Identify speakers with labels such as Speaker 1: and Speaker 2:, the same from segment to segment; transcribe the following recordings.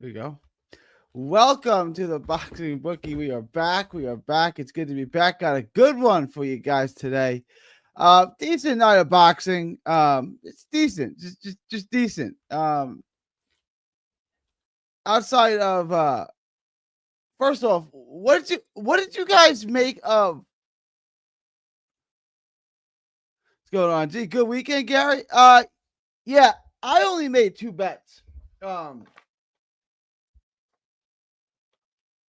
Speaker 1: There you go. Welcome to the Boxing Bookie. We are back. We are back. It's good to be back. Got a good one for you guys today. Decent night of boxing. It's decent. Just decent. Outside of first off, what did you guys make of what's going on? Gee, good weekend, Gary? Yeah, I only made two bets. Um,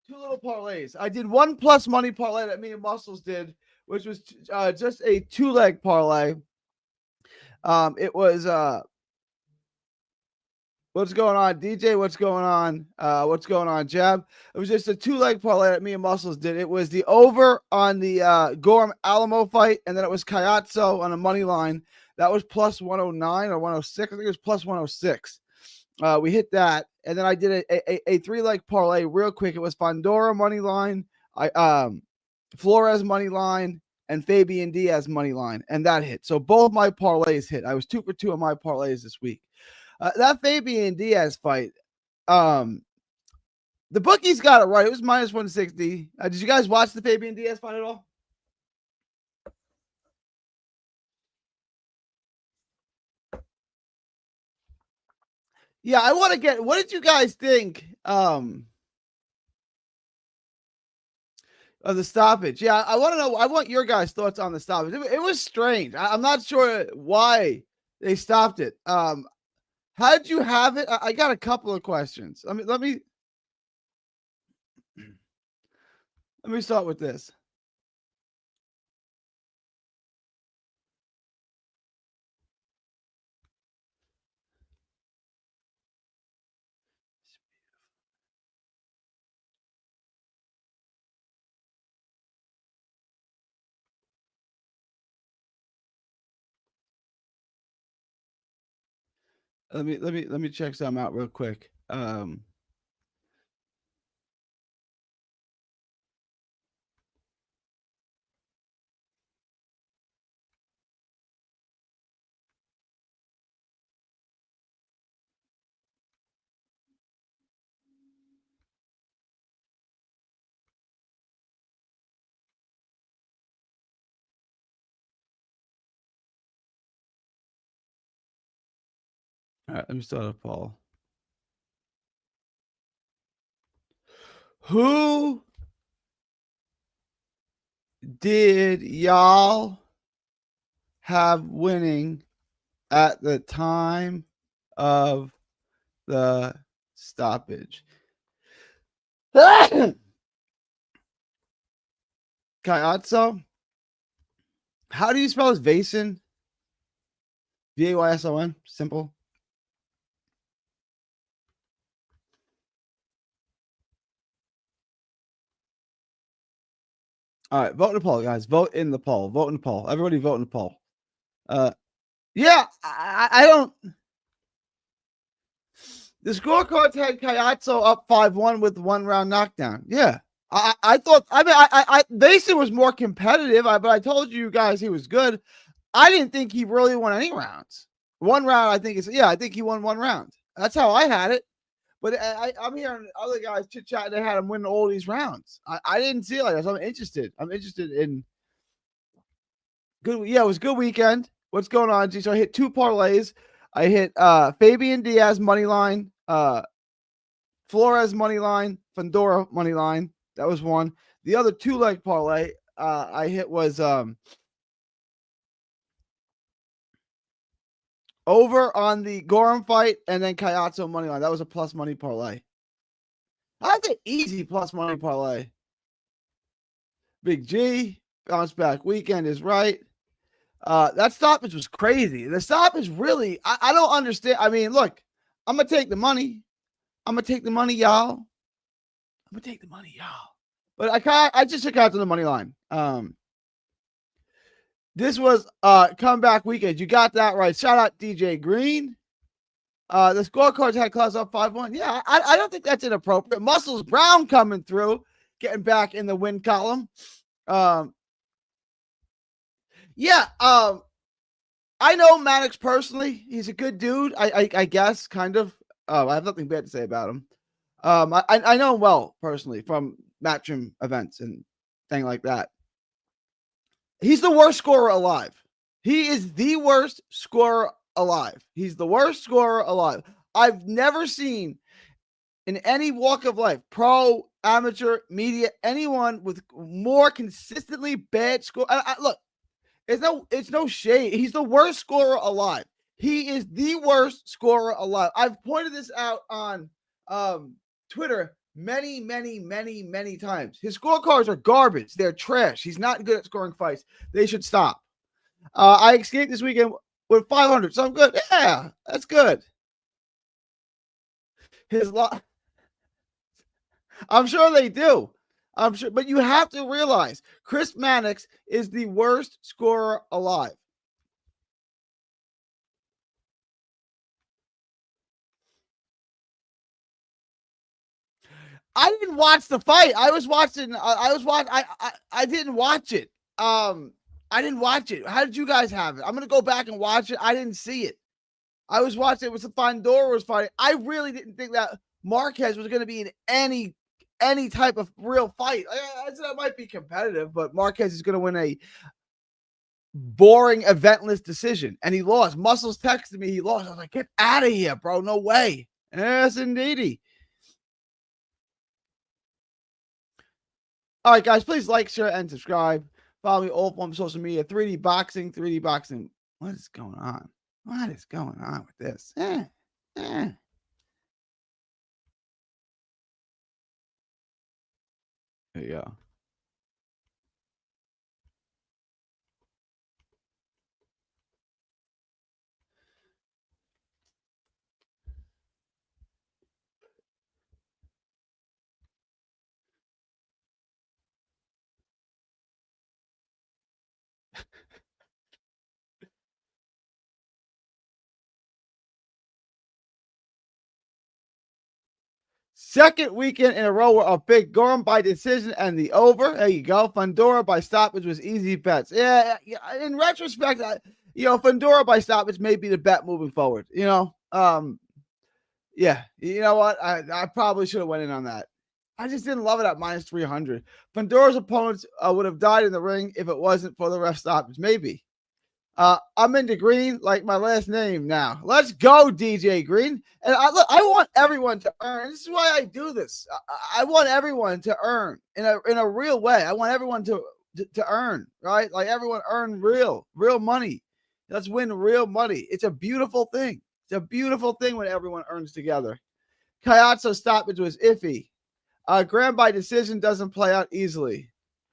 Speaker 1: two little parlays. I did one plus money parlay that me and Muscles did, which was just a two-leg parlay. It was what's going on, DJ? What's going on? What's going on, Jab? It was just a two-leg parlay that me and Muscles did. It was the over on the Gorham Alamo fight, and then it was Kayatso on a money line. That was plus 109 or 106. I think it was plus 106. We hit that, and then I did a three-leg parlay real quick. It was Fondora money line, Flores money line, and Fabian Diaz money line, and that hit. So both my parlays hit. I was 2 for 2 on my parlays this week. That Fabian Diaz fight, the bookies got it right. It was minus 160. Did you guys watch the Fabian Diaz fight at all? Yeah, I want to get. What did you guys think? Of the stoppage. Yeah, I want to know. I want your guys' thoughts on the stoppage. It was strange. I'm not sure why they stopped it. How did you have it? I got a couple of questions. Let me start with this. Let me check something out real quick. All right, let me start with Paul. Who did y'all have winning at the time of the stoppage? Kayatso? How do you spell his Vason? Vayson? Simple. All right, vote in the poll, guys. Vote in the poll. Vote in the poll. Everybody vote in the poll. Yeah, I don't. The scorecards had Kayatso up 5-1 with 1 round knockdown. Yeah. I thought, Vason was more competitive, but I told you guys he was good. I didn't think he really won any rounds. 1 round, I think I think he won 1 round. That's how I had it. But I'm hearing other guys chit chat. They had him win all these rounds. I didn't see it like that. So I'm interested. I'm interested in good. Yeah, it was a good weekend. What's going on, G? So I hit two parlays. I hit Fabian Diaz money line, Flores money line, Fondora money line. That was one. The other two-leg parlay I hit was over on the Gorham fight and then Kayatso money line. That was a plus money parlay. That's an easy plus money parlay. Big G, bounce back weekend is right. That stoppage was crazy. The stoppage really, I don't understand. I mean, look, I'm going to take the money. I'm going to take the money, y'all. I'm going to take the money, y'all. But I just took out to the money line. This was comeback weekend. You got that right. Shout out DJ Green. The scorecards had Claus up 5-1. Yeah, I don't think that's inappropriate. Muscles Brown coming through, getting back in the win column. Yeah, I know Maddox personally. He's a good dude. I guess kind of. I have nothing bad to say about him. I know him well personally from Matchroom events and thing like that. He's the worst scorer alive. He is the worst scorer alive. He's the worst scorer alive. I've never seen in any walk of life, pro, amateur, media, anyone with more consistently bad score. Look, it's no shade. He's the worst scorer alive. He is the worst scorer alive. I've pointed this out on Twitter many times. His scorecards are garbage. They're trash. He's not good at scoring fights. They should stop. I escaped this weekend with 500, so I'm good. Yeah, that's good. His lot. I'm sure they do. I'm sure, but you have to realize Chris Mannix is the worst scorer alive. I didn't watch the fight. I didn't watch it. I didn't watch it. How did you guys have it? I'm gonna go back and watch it. I didn't see it. I was watching it. Was the Fundora was fighting. I really didn't think that Marquez was going to be in any type of real fight. I said it might be competitive, but Marquez is going to win a boring, eventless decision, and he lost. Muscles texted me he lost. I was like, "Get out of here, bro! No way." Yes, indeedy. All right, guys, please like, share, and subscribe. Follow me all on social media. 3D Boxing, 3D Boxing. What is going on? What is going on with this? There you go. Second weekend in a row where a big Gorham by decision and the over. There you go. Fundora by stoppage was easy bets. Yeah. In retrospect, Fundora by stoppage may be the bet moving forward. Yeah. You know what? I probably should have went in on that. I just didn't love it at minus 300. Fundora's opponents would have died in the ring if it wasn't for the ref stoppage. Maybe. I'm into Green like my last name now. Let's go, DJ Green. And I want everyone to earn. This is why I do this. I want everyone to earn in a real way. I want everyone to earn, right? Like everyone earn real money. Let's win real money. It's a beautiful thing. It's a beautiful thing when everyone earns together. Kayatso stoppage was iffy. Graham by decision doesn't play out easily.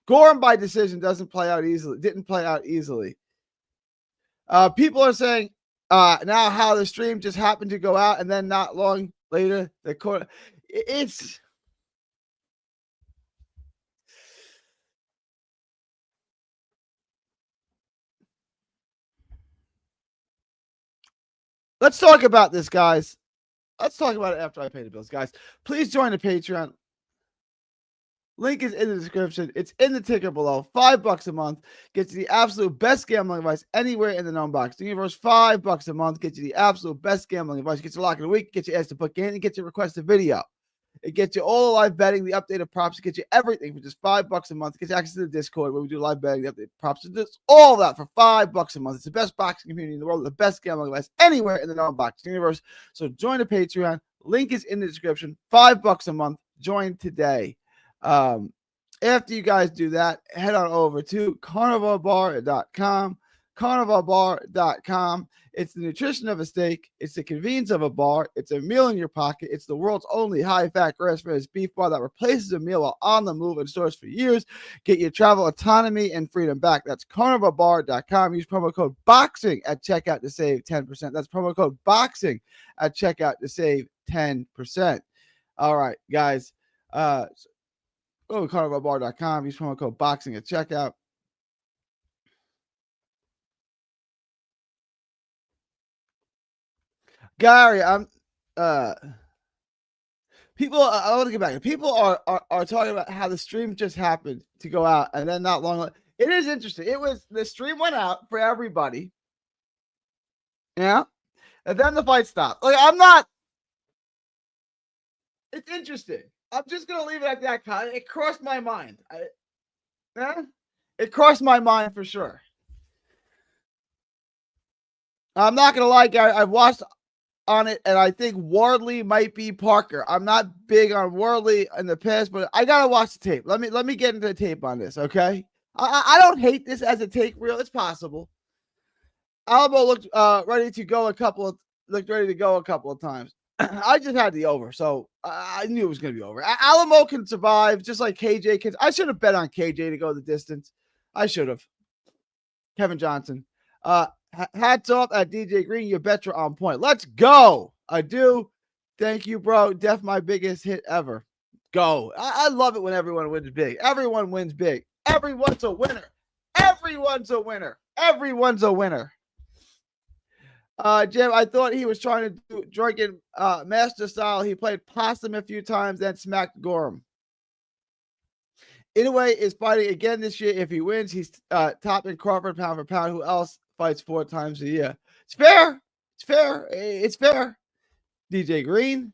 Speaker 1: Gorham by decision doesn't play out easily. Didn't play out easily. People are saying now how the stream just happened to go out and then not long later the court. It's let's talk about this, guys. Let's talk about it after I pay the bills, guys. Please join the Patreon. Link is in the description. It's in the ticker below. $5 a month gets you the absolute best gambling advice anywhere in the known boxing universe. $5 a month gets you the absolute best gambling advice. Gets you lock of the week. Gets you asked to book in and gets you requested video. It gets you all the live betting, the updated props. It gets you everything for just $5 a month. It gets you access to the Discord where we do live betting, the updated props. Just all that for $5 a month. It's the best boxing community in the world, the best gambling advice anywhere in the known boxing universe. So join the Patreon. Link is in the description. $5 a month. Join today. After you guys do that, head on over to carnivalbar.com. Carnivalbar.com. It's the nutrition of a steak. It's the convenience of a bar. It's a meal in your pocket. It's the world's only high-fat, grass-fed beef bar that replaces a meal while on the move and stores for years. Get your travel autonomy and freedom back. That's carnivalbar.com. Use promo code BOXING at checkout to save 10%. That's promo code BOXING at checkout to save 10%. All right, guys. Go to carnivalbar.com. Use promo code BOXING at checkout. Gary, I'm people. I want to get back. People are talking about how the stream just happened to go out, and then not long. It is interesting. It was the stream went out for everybody, yeah, and then the fight stopped. Like I'm not. It's interesting. I'm just gonna leave it at that. It crossed my mind. It crossed my mind for sure. I'm not gonna lie, Gary. I've watched on it, and I think Wardley might be Parker. I'm not big on Wardley in the past, but I gotta watch the tape. Let me get into the tape on this, okay? I don't hate this as a take reel. It's possible. Alamo looked ready to go a couple of times. I just had the over, so I knew it was going to be over. Alamo can survive just like KJ can. I should have bet on KJ to go the distance. I should have. Kevin Johnson. Hats off at DJ Green. Your bets are on point. Let's go. I do. Thank you, bro. Def my biggest hit ever. Go. I love it when everyone wins big. Everyone wins big. Everyone's a winner. Everyone's a winner. Everyone's a winner. Jim, I thought he was trying to do Dragon master style. He played possum a few times, then smacked Gorham. Inoue is fighting again this year. If he wins, he's topping Crawford pound for pound. Who else fights 4 times a year? It's fair. It's fair. It's fair. DJ Green.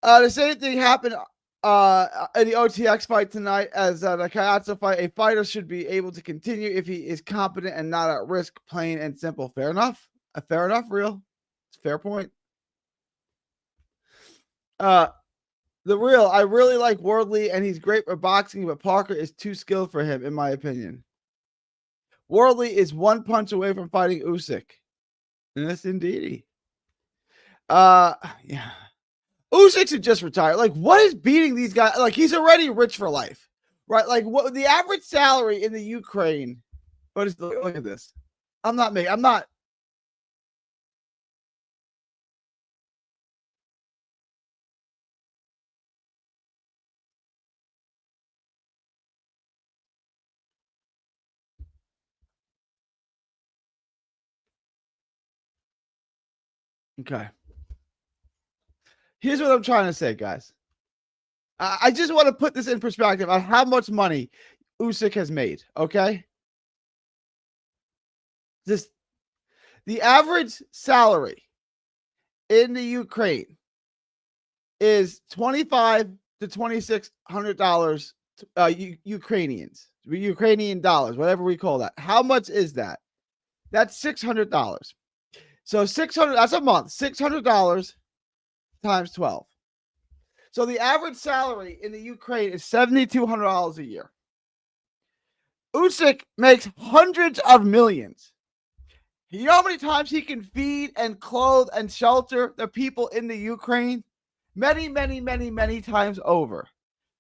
Speaker 1: The same thing happened in the OTX fight tonight as the Kayatsa fight. A fighter should be able to continue if he is competent and not at risk, plain and simple. Fair enough. Fair enough, real. It's a fair point. The real, I really like Wardley, and he's great for boxing, but Parker is too skilled for him, in my opinion. Wardley is 1 punch away from fighting Usyk. Yes, indeed. Yeah. Usyk should just retire. Like, what is beating these guys? Like, he's already rich for life, right? Like, what the average salary in the Ukraine? What is look at this? I'm not. Okay. Here's what I'm trying to say, guys. I just want to put this in perspective on how much money Usyk has made. Okay. The average salary in the Ukraine is $2,500 to $2,600 Ukrainian dollars, whatever we call that. How much is that? That's $600. So $600. That's a month. $600 times 12. So the average salary in the Ukraine is $7,200 a year. Usyk makes hundreds of millions. You know how many times he can feed and clothe and shelter the people in the Ukraine? Many, many, many, many times over.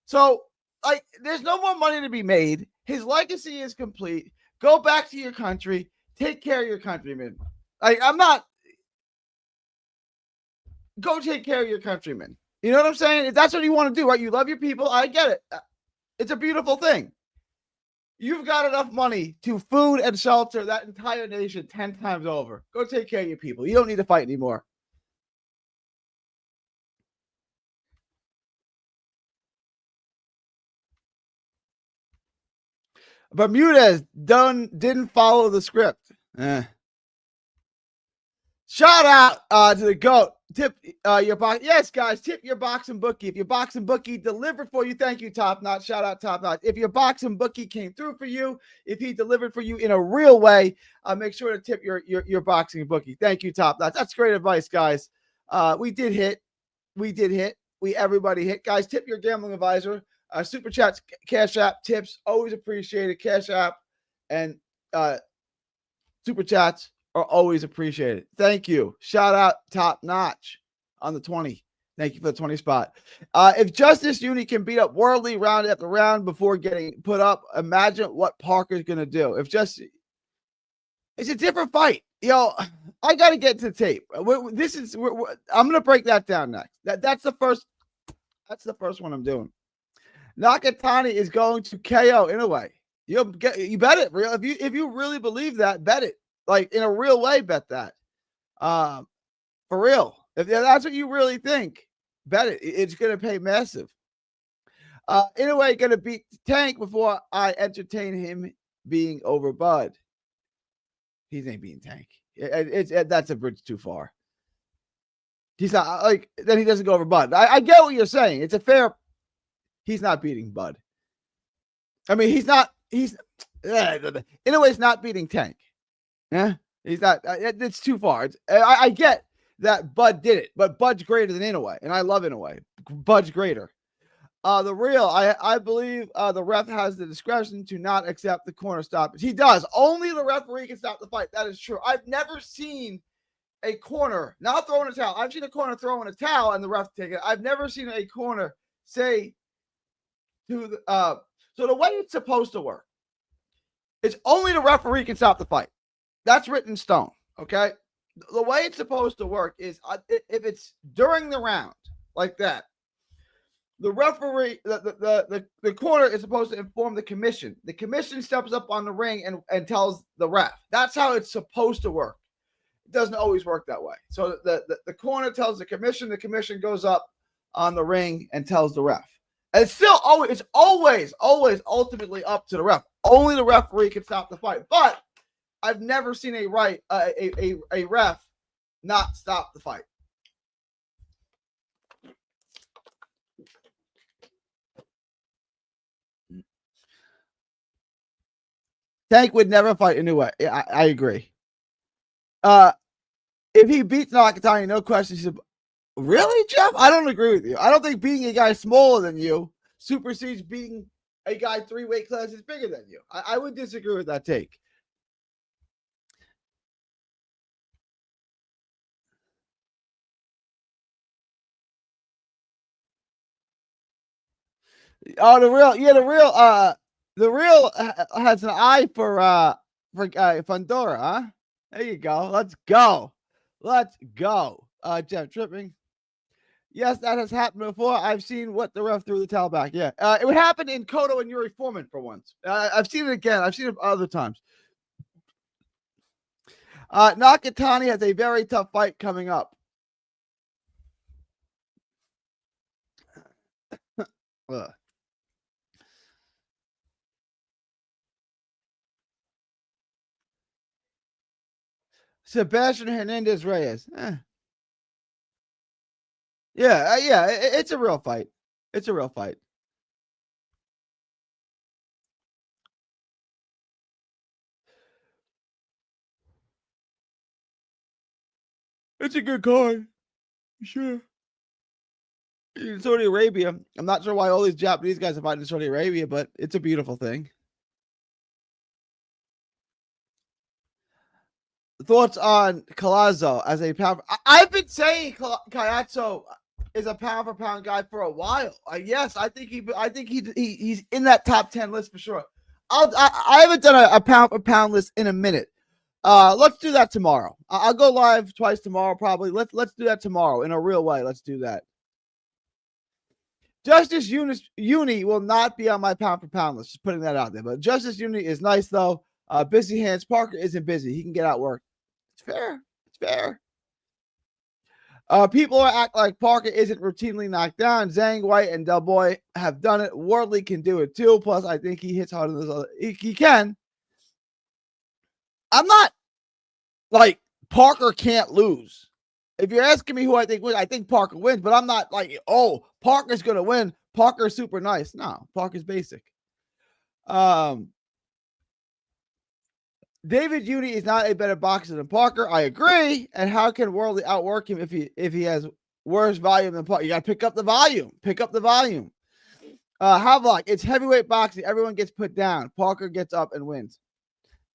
Speaker 1: So, like, there's no more money to be made. His legacy is complete. Go back to your country. Take care of your countrymen. Like, go take care of your countrymen. You know what I'm saying? If that's what you want to do, right? You love your people. I get it. It's a beautiful thing. You've got enough money to food and shelter that entire nation 10 times over. Go take care of your people. You don't need to fight anymore. Bermudez didn't follow the script. Shout out to the GOAT. Tip your box. Yes, guys, tip your boxing bookie. If your boxing bookie delivered for you, thank you, Top Notch. Shout out, Top Notch. If your boxing bookie came through for you, if he delivered for you in a real way, make sure to tip your boxing bookie. Thank you, Top Notch. That's great advice, guys. We did hit. Everybody hit. Guys, tip your gambling advisor. Super chats, Cash App, tips, always appreciated. Cash App and super chats are always appreciated. Thank you. Shout out Top Notch on the 20. Thank you for the 20 spot. If Justice Uni can beat up Wardley round after round before getting put up, imagine what Parker's going to do. It's a different fight. I got to get to the tape. I'm going to break that down next. That's the first one I'm doing. Nakatani is going to KO Inoue. You bet it. Real. If you really believe that, bet it. Like, in a real way, bet that. For real. If that's what you really think, bet it. It's going to pay massive. Inoue going to beat Tank before I entertain him being over Bud. He ain't beating Tank. That's a bridge too far. He's not like then he doesn't go over Bud. I get what you're saying. It's a fair. He's not beating Bud. I mean, he's not. He's in a way, it's not beating Tank. Yeah, he's not. It's too far. I get that Bud did it, but Bud's greater than Inoue, and I love Inoue. Bud's greater. The real, I believe the ref has the discretion to not accept the corner stoppage. He does. Only the referee can stop the fight. That is true. I've never seen a corner not throwing a towel. I've seen a corner throwing a towel and the ref take it. I've never seen a corner say to the so the way it's supposed to work is only the referee can stop the fight. That's written in stone. Okay. The way it's supposed to work is if it's during the round like that, the referee, the corner is supposed to inform the commission. The commission steps up on the ring and tells the ref. That's how it's supposed to work. It doesn't always work that way. So the corner tells the commission goes up on the ring and tells the ref. And it's still always ultimately up to the ref. Only the referee can stop the fight. But I've never seen a ref not stop the fight. Tank would never fight Inoue. I agree. If he beats Nakatani, no question. Really, Jeff? I don't agree with you. I don't think beating a guy smaller than you supersedes beating a guy 3 weight classes bigger than you. I would disagree with that take. Oh, the real has an eye for Fundora, huh? There you go. Let's go. Jeff tripping. Yes, that has happened before. I've seen what the ref threw the towel back. Yeah, it would happen in Kodo and Yuri Foreman for once. I've seen it again. I've seen it other times. Nakatani has a very tough fight coming up. Sebastian Hernandez Reyes. Yeah, it's a real fight. It's a real fight. It's a good card. Sure. In Saudi Arabia, I'm not sure why all these Japanese guys are fighting in Saudi Arabia, but it's a beautiful thing. Thoughts on Collazo as a pound? I've been saying Collazo is a pound for pound guy for a while. Yes, I think he's in that top 10 list for sure. I haven't done a pound for pound list in a minute. Let's do that tomorrow. I'll go live twice tomorrow probably. Let's do that tomorrow in a real way. Let's do that. Justice Uni will not be on my pound for pound list. Just putting that out there. But Justice Uni is nice though. Busy hands. Parker isn't busy. He can get out work. It's fair. It's fair. People are act like Parker isn't routinely knocked down. Zhang, White, and Del Boy have done it. Wardley can do it too. Plus, I think he hits harder than those other. He can. I'm not like Parker can't lose. If you're asking me who I think wins, I think Parker wins, but I'm not like, oh, Parker's going to win. Parker's super nice. No, Parker's basic. David Uni is not a better boxer than Parker. I agree. And how can Worley outwork him if he has worse volume than Parker? You got to pick up the volume. Havelock, it's heavyweight boxing. Everyone gets put down. Parker gets up and wins.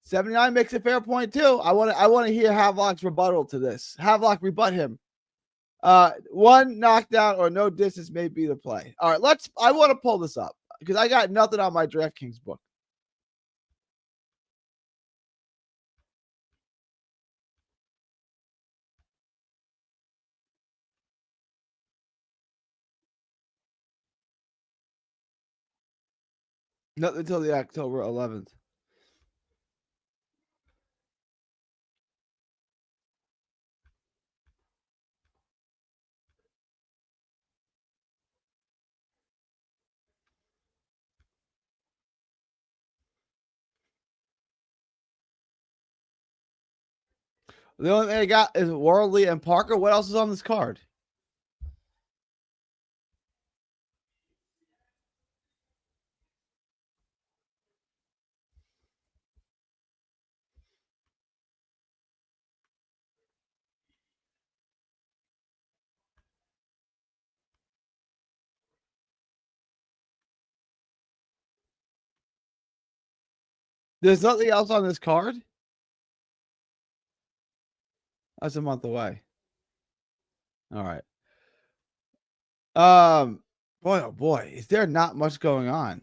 Speaker 1: 79 makes a fair point too. I want to hear Havelock's rebuttal to this. Havelock, rebut him. One knockdown or no distance may be the play. All right, I want to pull this up because I got nothing on my DraftKings book. Nothing until the October 11th. The only thing I got is Worley and Parker. What else is on this card? There's nothing else on this card? That's a month away. All right. Boy, oh boy, is there not much going on?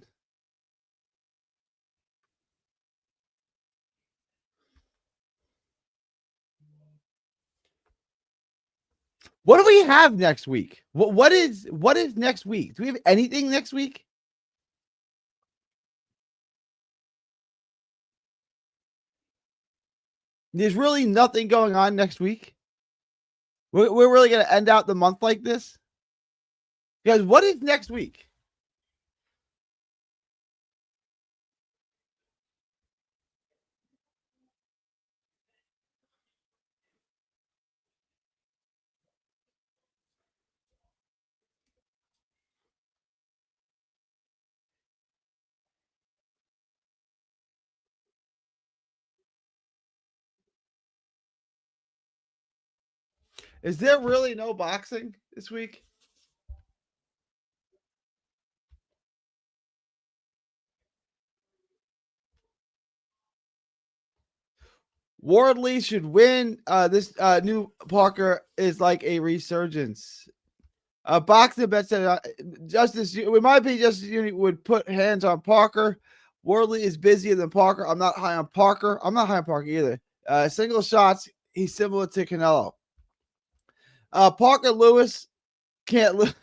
Speaker 1: What do we have next week? What is next week? Do we have anything next week? There's really nothing going on next week. We're really gonna end out the month like this, guys. What is next week? Is there really no boxing this week? Wardley should win. This new Parker is like a resurgence. Boxing bet said Justice. In my opinion, Justice Unity would put hands on Parker. Wardley is busier than Parker. I'm not high on Parker. I'm not high on Parker either. Single shots, he's similar to Canelo. Parker Lewis can't lose.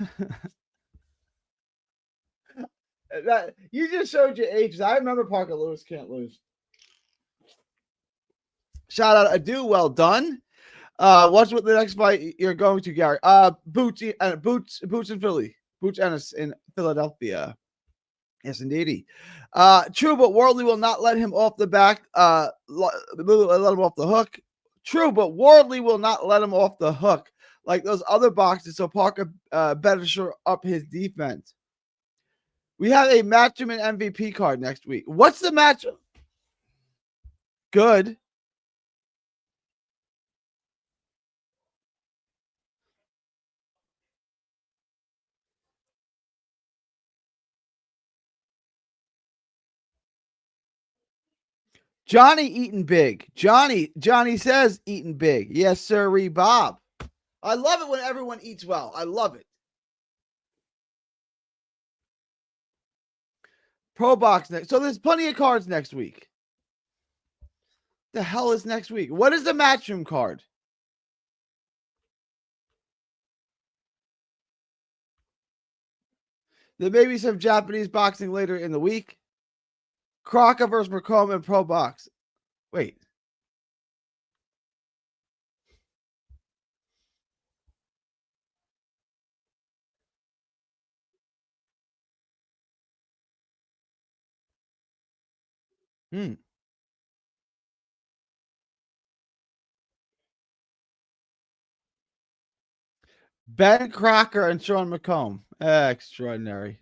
Speaker 1: You just showed your ages. I remember Parker Lewis can't lose. Shout out Adu, well done. What's with the next fight you're going to, Gary? Boots in Philly. Boots Ennis in Philadelphia. Yes, indeedy. True, but Wardley will not let him off the back. Let him off the hook. True, but Wardley will not let him off the hook like those other boxers. So Parker better shore up his defense. We have a Matchman MVP card next week. What's the match? Good. Johnny eating big. Johnny says eating big. Yes, sir, Bob. I love it when everyone eats well. I love it. Pro Box next. So there's plenty of cards next week. The hell is next week? What is the Matchroom card? There may be some Japanese boxing later in the week. Crocker versus McComb and Pro Box. Wait. Ben Crocker and Sean McComb. Extraordinary.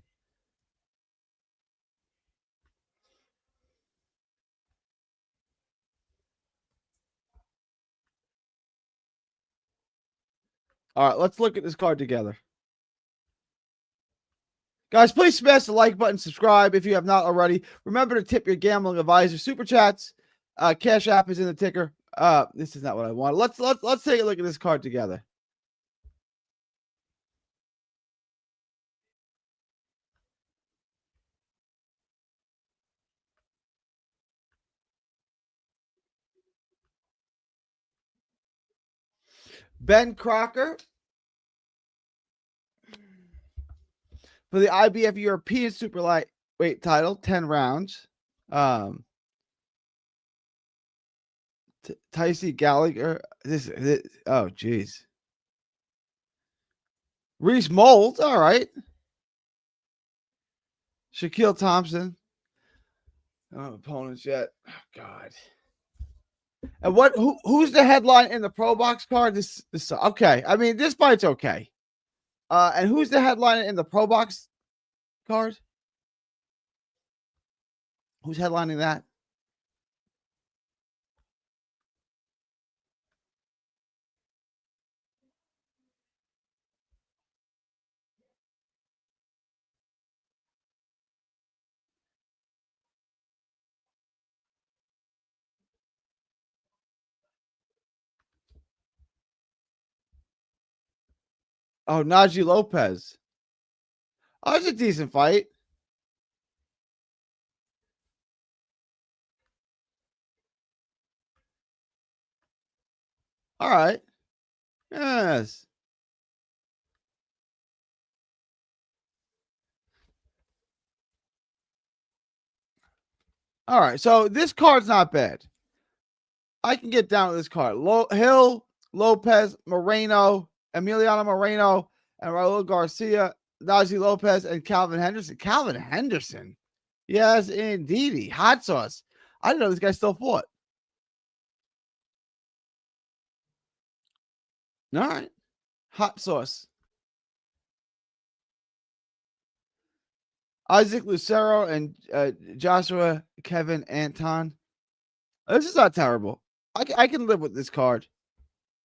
Speaker 1: All right, let's look at this card together. Guys, please smash the like button, subscribe if you have not already. Remember to tip your gambling advisor. Super chats, Cash App is in the ticker. This is not what I want. Let's take a look at this card together. Ben Crocker for the IBF European Super Lightweight title, 10 rounds. Tycee Gallagher. This oh jeez. Reese Mold, all right. Shaquille Thompson. Opponents yet. Oh, God. And who's the headline in the Pro Box card? This okay. I mean, this fight's okay. And who's the headline in the Pro Box card? Who's headlining that? Oh, Najee Lopez. Oh, it's a decent fight. All right. Yes. All right. So this card's not bad. I can get down with this card. Hill, Lopez, Moreno, Emiliano Moreno, and Raul Garcia, Najee Lopez, and Calvin Henderson. Calvin Henderson. Yes, indeedy. Hot sauce. I didn't know this guy still fought. All right. Hot sauce. Isaac Lucero and Joshua Kevin Anton. This is not terrible. I can live with this card.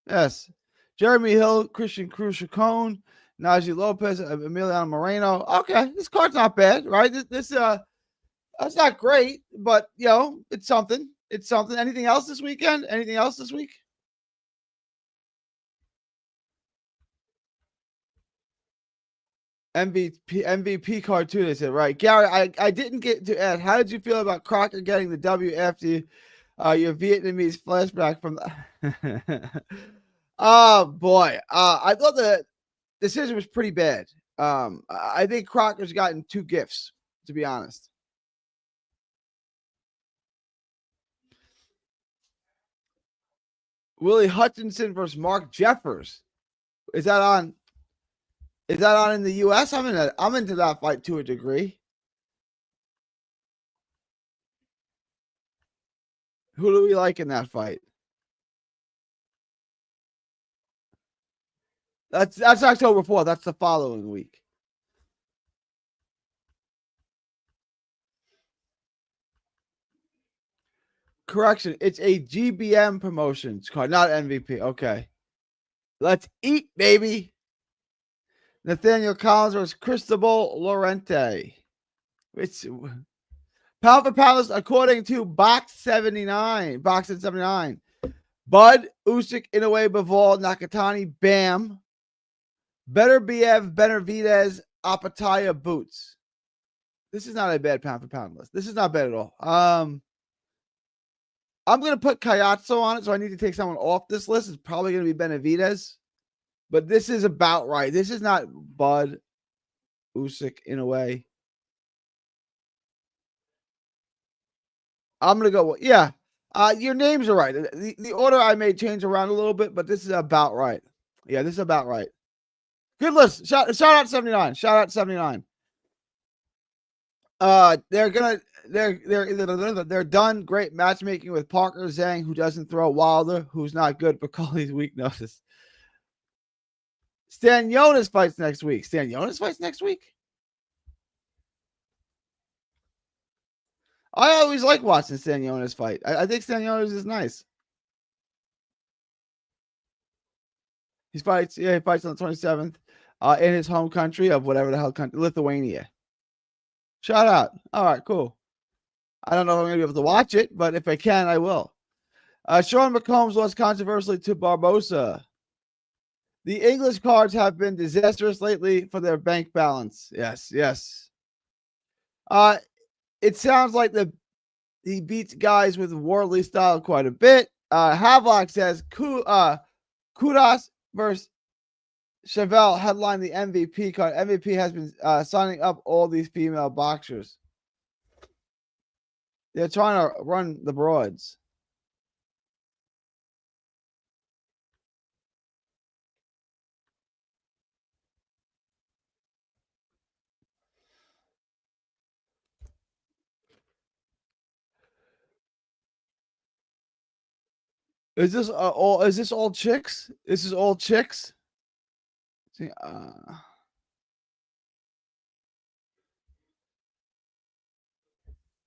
Speaker 1: Yes. Jeremy Hill, Christian Cruz Chacon, Najee Lopez, Emiliano Moreno. Okay, this card's not bad, right? This it's not great, but you know, it's something. It's something. Anything else this weekend? Anything else this week? MVP card too. They said right, Gary. I didn't get to add. How did you feel about Crocker getting the W after your Vietnamese flashback from the? Oh boy, I thought the decision was pretty bad. I think Crocker's gotten two gifts, to be honest. Willie Hutchinson versus Mark Jeffers. Is that on? Is that on in the U.S.? I'm into that fight to a degree. Who do we like in that fight? That's October 4th. That's the following week. Correction, it's a GBM promotions card, not MVP. Okay. Let's eat, baby. Nathaniel Collins versus Cristobal Lorente. It's pound for pound, according to Box 79. Boxing 79. Bud, Usyk, Inoue, Bivol, Nakatani, Bam. Better BF, Benavidez, Apataya, Boots. This is not a bad pound for pound list. This is not bad at all. I'm going to put Kayatso on it, so I need to take someone off this list. It's probably going to be Benavidez. But this is about right. This is not Bud, Usyk, Inoue. I'm going to go, yeah. Your names are right. The order I may change around a little bit, but this is about right. Yeah, this is about right. Good list. Shout out 79. Shout out 79. They're done. Great matchmaking with Parker Zhang, who doesn't throw, Wilder, who's not good, but Coley's weak notice. Stan Jonas fights next week. Stan Jonas fights next week. I always like watching Stan Jonas fight. I think Stan Jonas is nice. He fights on the 27th in his home country of whatever the hell country, Lithuania. Shout out. All right, cool. I don't know if I'm going to be able to watch it, but if I can, I will. Sean McCombs lost controversially to Barbosa. The English cards have been disastrous lately for their bank balance. Yes. It sounds like he beats guys with Wardley style quite a bit. Havelock says Kudos versus Chevelle headline the MVP card. MVP has been signing up all these female boxers. They're trying to run the broads. Is this all? Is this all chicks? This is all chicks. See, all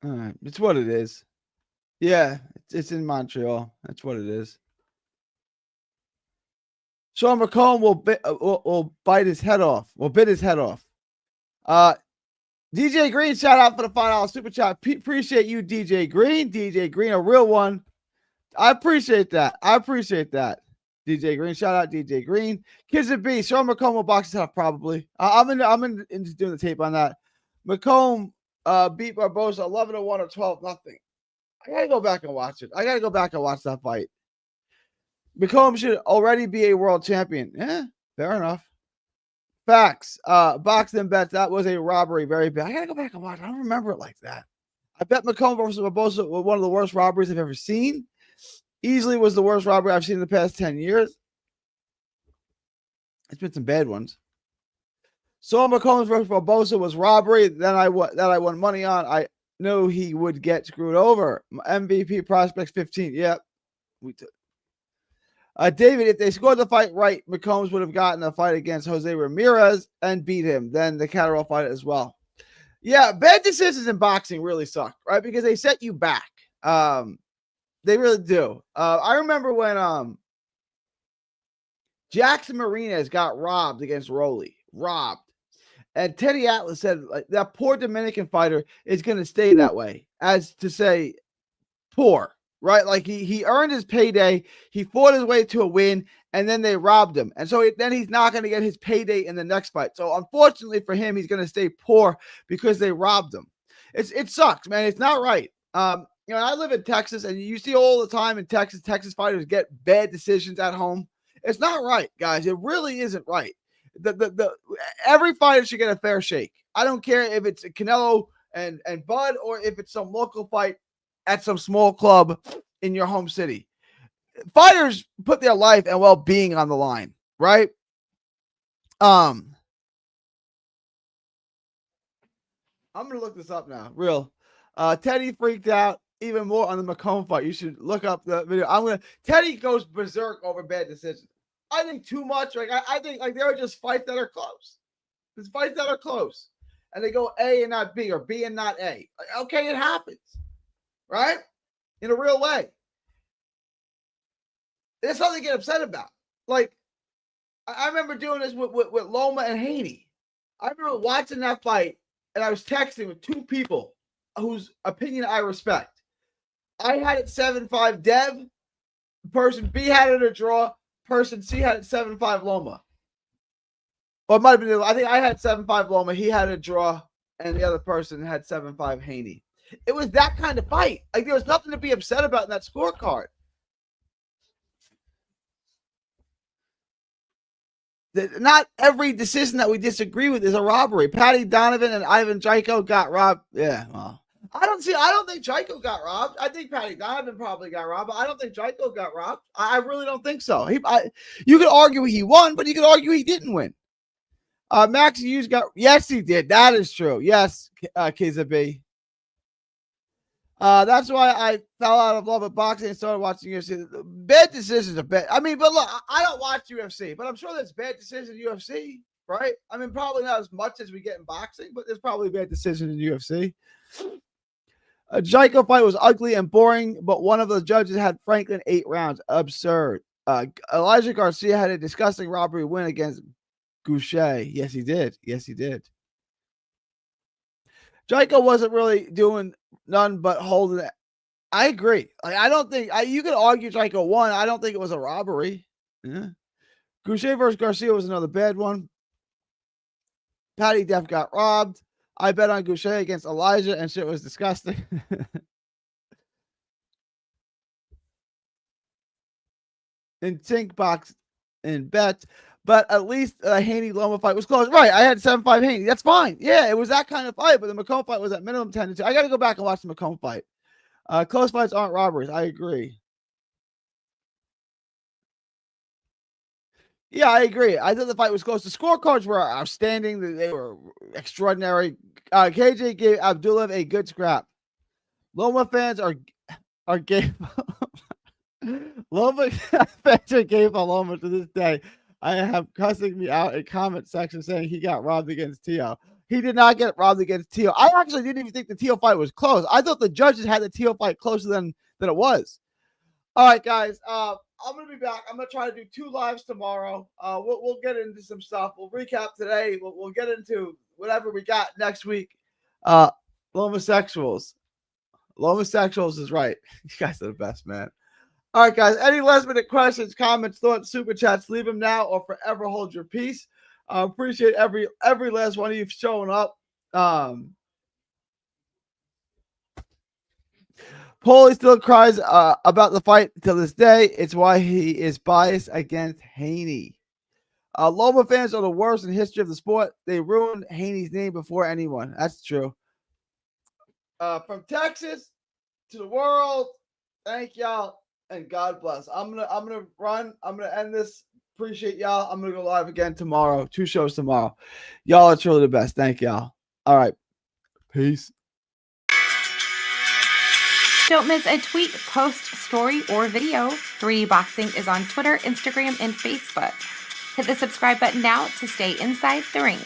Speaker 1: right, it's what it is. Yeah, it's in Montreal. That's what it is. Sean McComb will bite his head off. Will bit his head off. DJ Green, shout out for the $5 super chat. Appreciate you, DJ Green. DJ Green, a real one. I appreciate that. DJ Green, shout out DJ Green. Kids of B, Sean McComb will box himself probably. I'm into doing the tape on that. McComb beat Barbosa 11-1 or 12-0. I gotta go back and watch it. I gotta go back and watch that fight. McComb should already be a world champion. Yeah, fair enough. Facts. Boxing and bets. That was a robbery. Very bad. I gotta go back and watch. I don't remember it like that. I bet McComb versus Barbosa was one of the worst robberies I've ever seen. Easily was the worst robbery I've seen in the past 10 years. It's been some bad ones. Saul McCombs versus Barbosa was robbery. That I won money on. I knew he would get screwed over. MVP prospects 15. Yep. We took. David, if they scored the fight right, McCombs would have gotten a fight against Jose Ramirez and beat him. Then the Catterall fight as well. Yeah, bad decisions in boxing really suck, right? Because they set you back. They really do. I remember when Jackson Mariñez got robbed against Rolly. Robbed. And Teddy Atlas said, like, that poor Dominican fighter is going to stay that way, as to say, poor. Right, like he earned his payday, he fought his way to a win, and then they robbed him, and so then he's not going to get his payday in the next fight. So unfortunately for him, he's going to stay poor because they robbed him. It sucks, man. It's not right. I live in Texas, and you see all the time in Texas fighters get bad decisions at home. It's not right, guys. It really isn't right. Every fighter should get a fair shake. I don't care if it's Canelo and Bud or if it's some local fight at some small club in your home city. Fighters put their life and well-being on the line, right? I'm going to look this up now. Real. Teddy freaked out even more on the McComb fight. You should look up the video. Teddy goes berserk over bad decisions. I think too much. Like I think like there are just fights that are close. There's fights that are close. And they go A and not B or B and not A. Like, okay, it happens. Right? In a real way. That's something to get upset about. Like, I remember doing this with Loma and Haney. I remember watching that fight, and I was texting with two people whose opinion I respect. I had it 7-5 Dev. Person B had it a draw. Person C had it 7-5 Loma. Well, it might have been, I think I had 7-5 Loma. He had a draw, and the other person had 7-5 Haney. It was that kind of fight. Like, there was nothing to be upset about in that scorecard. Not every decision that we disagree with is a robbery. Patty Donovan and Ivan Jaiko got robbed. Yeah, well, I don't think Jaiko got robbed. I think Patty Donovan probably got robbed, but I don't think Jaiko got robbed. I really don't think so. You could argue he won, but you could argue he didn't win. Max Hughes yes, he did. That is true. Yes, KZB. That's why I fell out of love with boxing and started watching UFC. Bad decisions are bad. I mean, but look, I don't watch UFC, but I'm sure there's bad decisions in UFC, right? I mean, probably not as much as we get in boxing, but there's probably bad decisions in UFC. A Jaiko fight was ugly and boring, but one of the judges had Franklin 8 rounds. Absurd. Elijah Garcia had a disgusting robbery win against Goucher. Yes, he did. Yes, he did. Jaiko wasn't really doing none but holding it. I agree. Like, I don't think you could argue Jaiko won. I don't think it was a robbery. Yeah. Goucher versus Garcia was another bad one. Patty Def got robbed. I bet on Goucher against Elijah, and shit was disgusting. In Tink box and bet. But at least the Haney-Loma fight was close. Right, I had 7-5 Haney. That's fine. Yeah, it was that kind of fight, but the McComb fight was at minimum 10-2. I got to go back and watch the McComb fight. Close fights aren't robberies. I agree. Yeah, I agree. I thought the fight was close. The scorecards were outstanding. They were extraordinary. KJ gave Abdullah a good scrap. Loma fans are gay. Loma fans are gay for Loma to this day. I have cussing me out in comment section saying he got robbed against Tio. He did not get robbed against Tio. I actually didn't even think the Tio fight was close. I thought the judges had the Tio fight closer than it was. All right, guys. I'm gonna be back. I'm gonna try to do 2 lives tomorrow. We'll get into some stuff. We'll recap today. We'll get into whatever we got next week. Lomosexuals. Lomosexuals is right. You guys are the best, man. All right, guys. Any last minute questions, comments, thoughts, super chats? Leave them now or forever hold your peace. Appreciate every last one of you showing up. Paulie still cries about the fight to this day. It's why he is biased against Haney. Loma fans are the worst in the history of the sport. They ruined Haney's name before anyone. That's true. From Texas to the world, thank y'all and God bless. I'm gonna run. I'm gonna end this. Appreciate y'all. I'm gonna go live again tomorrow. 2 shows tomorrow. Y'all are truly the best. Thank y'all. All right. Peace.
Speaker 2: Don't miss a tweet, post, story, or video. 3D Boxing is on Twitter, Instagram, and Facebook. Hit the subscribe button now to stay inside the ring.